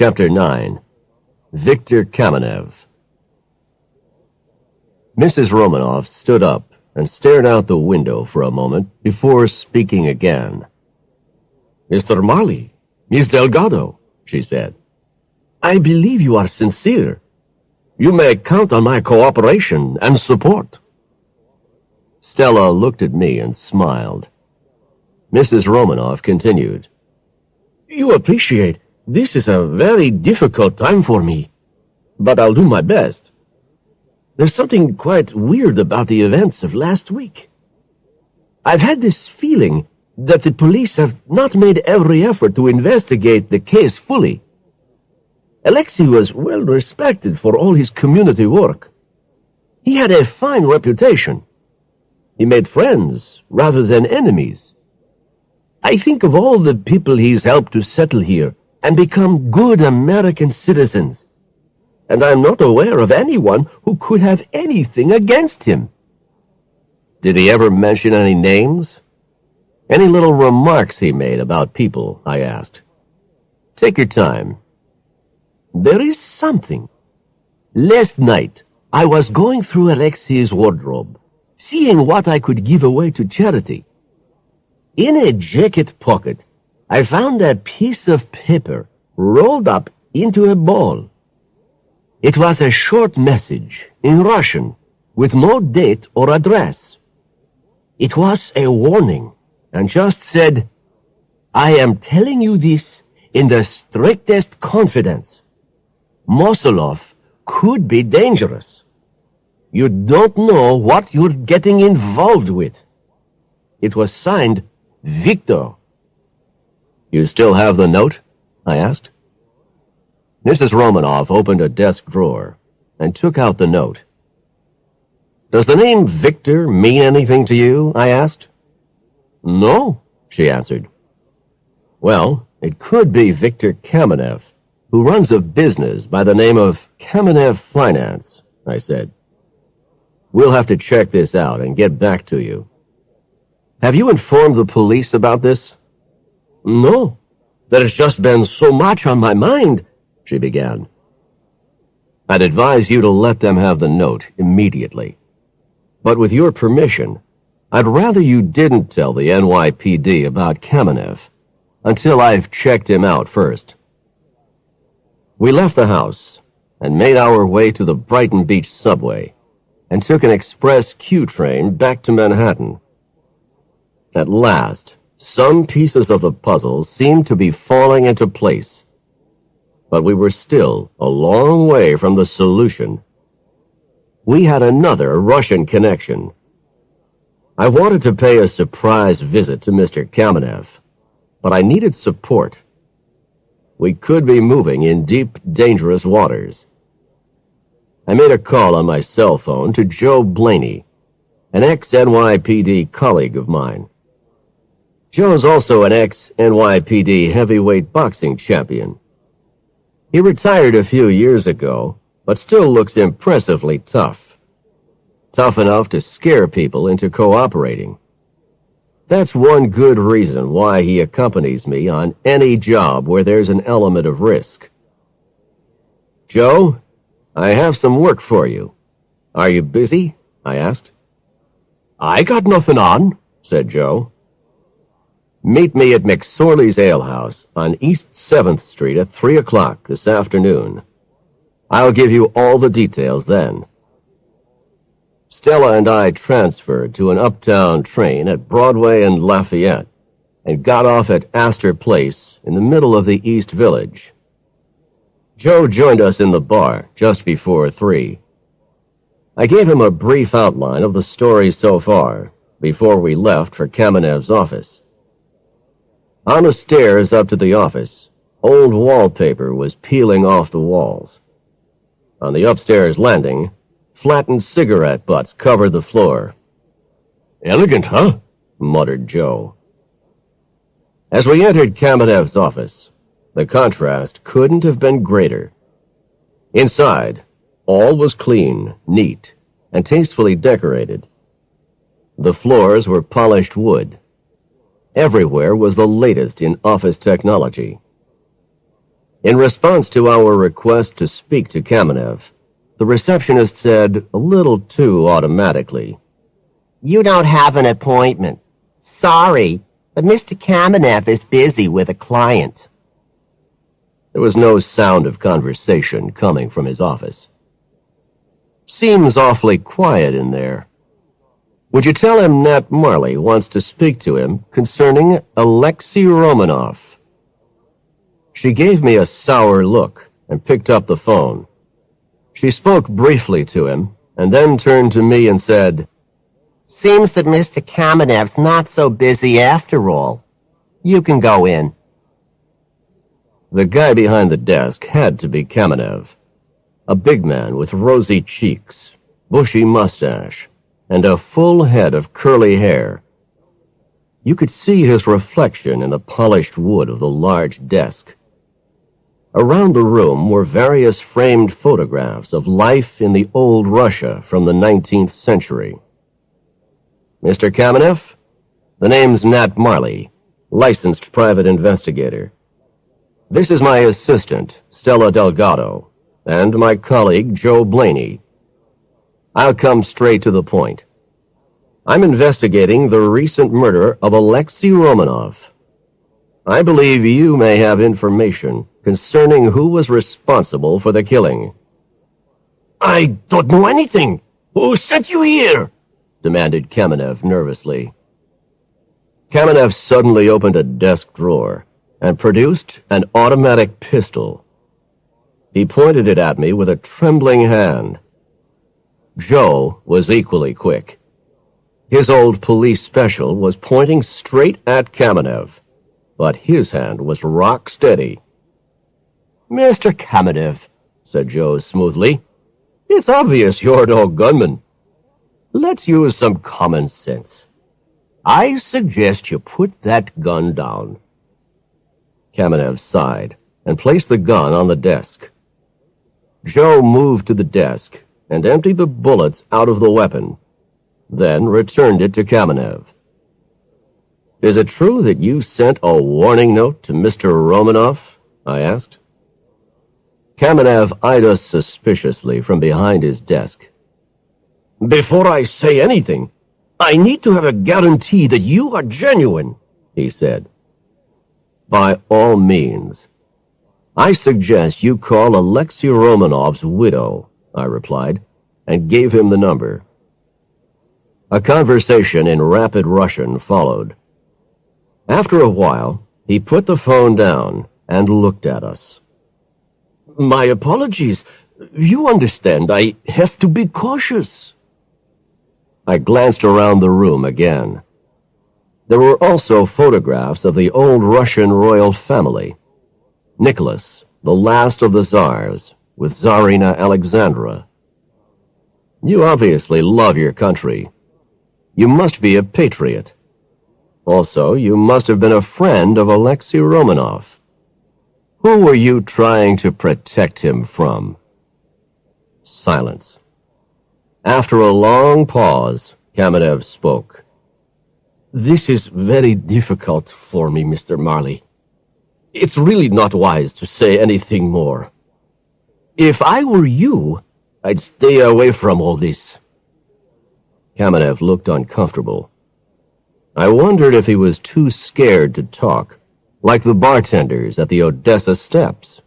Chapter 9. Viktor Kamenev. Mrs. Romanov stood up and stared out the window for a moment before speaking again. "Mr. Marley, Miss Delgado," she said, "I believe you are sincere. You may count on my cooperation and support." Stella looked at me and smiled. Mrs. Romanov continued, "You appreciate this is a very difficult time for me, but I'll do my best. There's something quite weird about the events of last week. I've had this feeling that the police have not made every effort to investigate the case fully. Alexei was well respected for all his community work. He had a fine reputation. He made friends rather than enemies. I think of all the people he's helped to settle here and become good American citizens, and I'm not aware of anyone who could have anything against him." "Did he ever mention any names? Any little remarks he made about people?" I asked. "Take your time." "There is something. Last night, I was going through Alexei's wardrobe, seeing what I could give away to charity. In a jacket pocket, I found a piece of paper rolled up into a ball. It was a short message in Russian with no date or address. It was a warning and just said, 'I am telling you this in the strictest confidence. Mosolov could be dangerous. You don't know what you're getting involved with.' It was signed Viktor." "You still have the note?" I asked. Mrs. Romanov opened a desk drawer and took out the note. "Does the name Viktor mean anything to you?" I asked. "No," she answered. "Well, it could be Viktor Kamenev, who runs a business by the name of Kamenev Finance," I said. "We'll have to check this out and get back to you. Have you informed the police about this?" "No, there's just been so much on my mind," she began. "I'd advise you to let them have the note immediately. But with your permission, I'd rather you didn't tell the NYPD about Kamenev until I've checked him out first." We left the house and made our way to the Brighton Beach subway and took an express Q train back to Manhattan. At last, some pieces of the puzzle seemed to be falling into place, but we were still a long way from the solution. We had another Russian connection. I wanted to pay a surprise visit to Mr. Kamenev, but I needed support. We could be moving in deep, dangerous waters. I made a call on my cell phone to Joe Blaney, an ex-NYPD colleague of mine. Joe's also an ex-NYPD heavyweight boxing champion. He retired a few years ago, but still looks impressively tough. Tough enough to scare people into cooperating. That's one good reason why he accompanies me on any job where there's an element of risk. "Joe, I have some work for you. Are you busy?" I asked. "I got nothing on," said Joe. "Meet me at McSorley's Ale House on East 7th Street at 3 o'clock this afternoon. I'll give you all the details then." Stella and I transferred to an uptown train at Broadway and Lafayette and got off at Astor Place in the middle of the East Village. Joe joined us in the bar just before 3. I gave him a brief outline of the story so far before we left for Kamenev's office. On the stairs up to the office, old wallpaper was peeling off the walls. On the upstairs landing, flattened cigarette butts covered the floor. "Elegant, huh?" muttered Joe. As we entered Kamenev's office, the contrast couldn't have been greater. Inside, all was clean, neat, and tastefully decorated. The floors were polished wood. Everywhere was the latest in office technology. In response to our request to speak to Kamenev, the receptionist said, a little too automatically, "You don't have an appointment. Sorry, but Mr. Kamenev is busy with a client." There was no sound of conversation coming from his office. "Seems awfully quiet in there. Would you tell him Nat Marley wants to speak to him concerning Alexei Romanov?" She gave me a sour look and picked up the phone. She spoke briefly to him and then turned to me and said, "Seems that Mr. Kamenev's not so busy after all. You can go in." The guy behind the desk had to be Kamenev, a big man with rosy cheeks, bushy mustache, and a full head of curly hair. You could see his reflection in the polished wood of the large desk. Around the room were various framed photographs of life in the old Russia from the 19th century. "Mr. Kamenev? The name's Nat Marley, licensed private investigator. This is my assistant, Stella Delgado, and my colleague, Joe Blaney. I'll come straight to the point. I'm investigating the recent murder of Alexei Romanov. I believe you may have information concerning who was responsible for the killing." "I don't know anything. Who sent you here?" demanded Kamenev nervously. Kamenev suddenly opened a desk drawer and produced an automatic pistol. He pointed it at me with a trembling hand. Joe was equally quick. His old police special was pointing straight at Kamenev, but his hand was rock steady. "Mr. Kamenev," said Joe smoothly, "it's obvious you're no gunman. Let's use some common sense. I suggest you put that gun down." Kamenev sighed and placed the gun on the desk. Joe moved to the desk and emptied the bullets out of the weapon, then returned it to Kamenev. "Is it true that you sent a warning note to Mr. Romanov?" I asked. Kamenev eyed us suspiciously from behind his desk. "Before I say anything, I need to have a guarantee that you are genuine," he said. "By all means. I suggest you call Alexei Romanov's widow," I replied, and gave him the number. A conversation in rapid Russian followed. After a while, he put the phone down and looked at us. "My apologies. You understand, I have to be cautious." I glanced around the room again. There were also photographs of the old Russian royal family. Nicholas, the last of the Tsars, with Tsarina Alexandra. "You obviously love your country. You must be a patriot. Also, you must have been a friend of Alexei Romanov. Who were you trying to protect him from?" Silence. After a long pause, Kamenev spoke. "This is very difficult for me, Mr. Marley. It's really not wise to say anything more. If I were you, I'd stay away from all this." Kamenev looked uncomfortable. I wondered if he was too scared to talk, like the bartenders at the Odessa steps.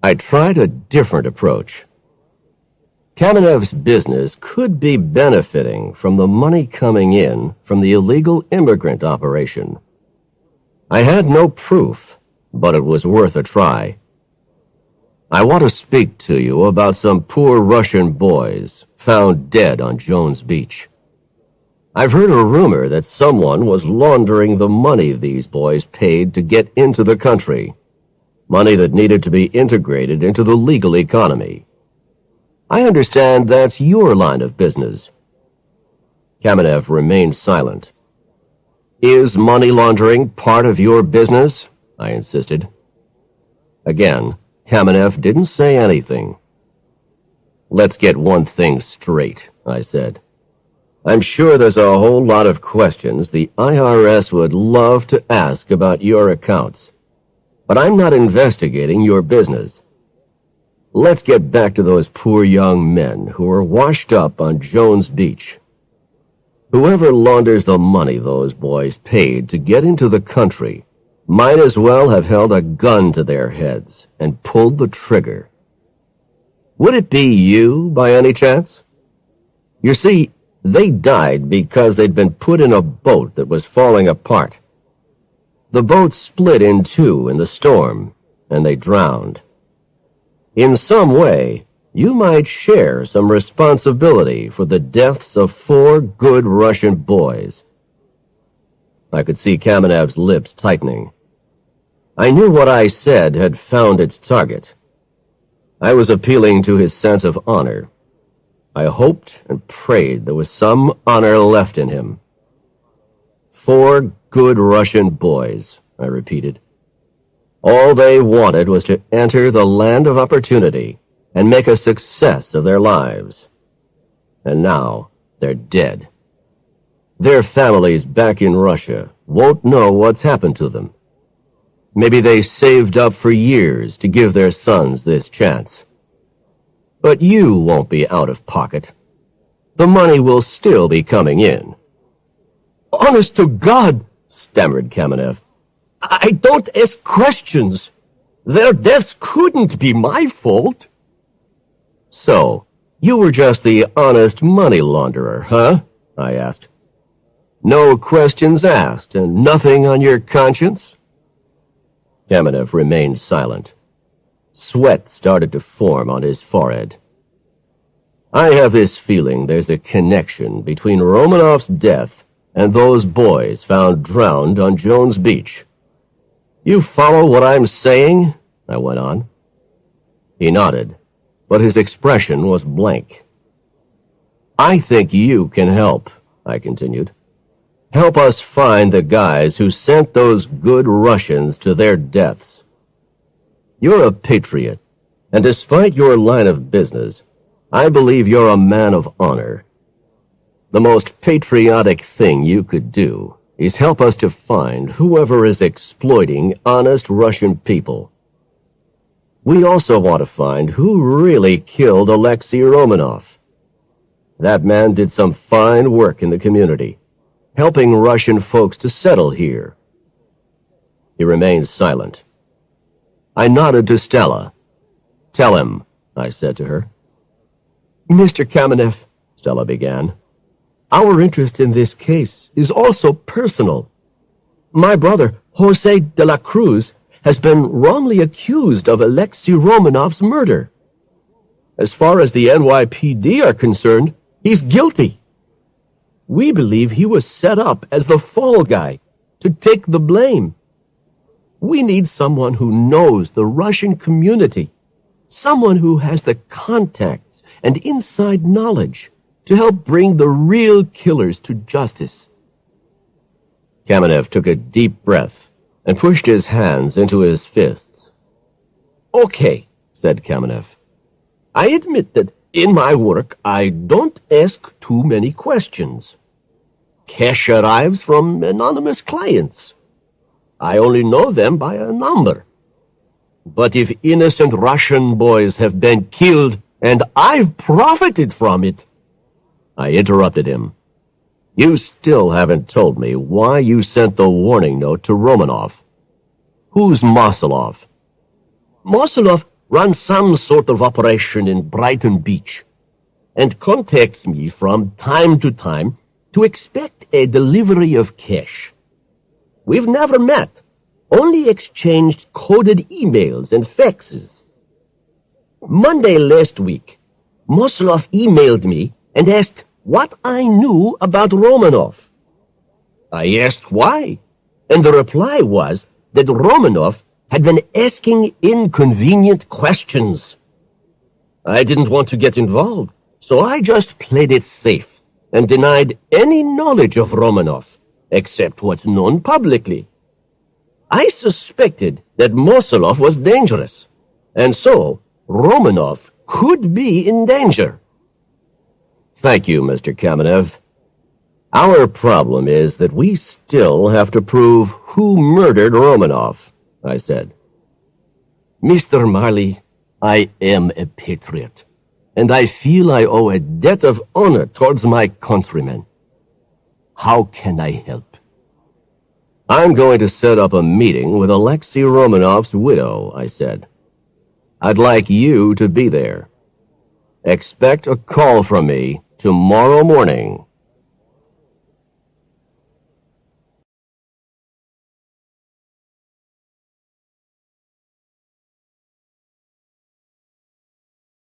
I tried a different approach. Kamenev's business could be benefiting from the money coming in from the illegal immigrant operation. I had no proof, but it was worth a try. "I want to speak to you about some poor Russian boys found dead on Jones Beach. I've heard a rumor that someone was laundering the money these boys paid to get into the country, money that needed to be integrated into the legal economy. I understand that's your line of business." Kamenev remained silent. "Is money laundering part of your business?" I insisted. Again, Kamenev didn't say anything. "Let's get one thing straight," I said. "I'm sure there's a whole lot of questions the IRS would love to ask about your accounts. but I'm not investigating your business. Let's get back to those poor young men who were washed up on Jones Beach. Whoever launders the money those boys paid to get into the country might as well have held a gun to their heads and pulled the trigger. Would it be you, by any chance? You see, they died because they'd been put in a boat that was falling apart. The boat split in two in the storm, and they drowned. In some way, you might share some responsibility for the deaths of 4 good Russian boys. I could see Kamenev's lips tightening. I knew what I said had found its target. I was appealing to his sense of honor. I hoped and prayed there was some honor left in him. 4 good Russian boys, I repeated. All they wanted was to enter the land of opportunity and make a success of their lives. And now they're dead. Their families back in Russia won't know what's happened to them. Maybe they saved up for years to give their sons this chance. But you won't be out of pocket. The money will still be coming in. Honest to God, stammered Kamenev. I don't ask questions. Their deaths couldn't be my fault. So, you were just the honest money launderer, huh? I asked. No questions asked and nothing on your conscience? Kamenev remained silent. Sweat started to form on his forehead. I have this feeling there's a connection between Romanov's death and those boys found drowned on Jones Beach. You follow what I'm saying? I went on. He nodded, but his expression was blank. I think you can help, I continued. Help us find the guys who sent those good Russians to their deaths. You're a patriot, and despite your line of business, I believe you're a man of honor. The most patriotic thing you could do is help us to find whoever is exploiting honest Russian people. We also want to find who really killed Alexei Romanov. That man did some fine work in the community, helping Russian folks to settle here. He remained silent. I nodded to Stella. Tell him, I said to her. Mr. Kamenev, Stella began, our interest in this case is also personal. My brother, Jose de la Cruz, has been wrongly accused of Alexei Romanov's murder. As far as the NYPD are concerned, he's guilty. We believe he was set up as the fall guy to take the blame. We need someone who knows the Russian community, someone who has the contacts and inside knowledge to help bring the real killers to justice. Kamenev took a deep breath and pushed his hands into his fists. Okay, said Kamenev. I admit that in my work I don't ask too many questions. Cash arrives from anonymous clients. I only know them by a number. But if innocent Russian boys have been killed and I've profited from it... I interrupted him. You still haven't told me why you sent the warning note to Romanov. Who's Mosolov? Mosolov runs some sort of operation in Brighton Beach and contacts me from time to time to expect a delivery of cash. We've never met, only exchanged coded emails and faxes. Monday last week, Mosolov emailed me and asked what I knew about Romanov. I asked why, and the reply was that Romanov had been asking inconvenient questions. I didn't want to get involved, so I just played it safe and denied any knowledge of Romanov, except what's known publicly. I suspected that Mosolov was dangerous, and so Romanov could be in danger. Thank you, Mr. Kamenev. Our problem is that we still have to prove who murdered Romanov, I said. Mr. Marley, I am a patriot, and I feel I owe a debt of honor towards my countrymen. How can I help? I'm going to set up a meeting with Alexei Romanov's widow, I said. I'd like you to be there. Expect a call from me tomorrow morning.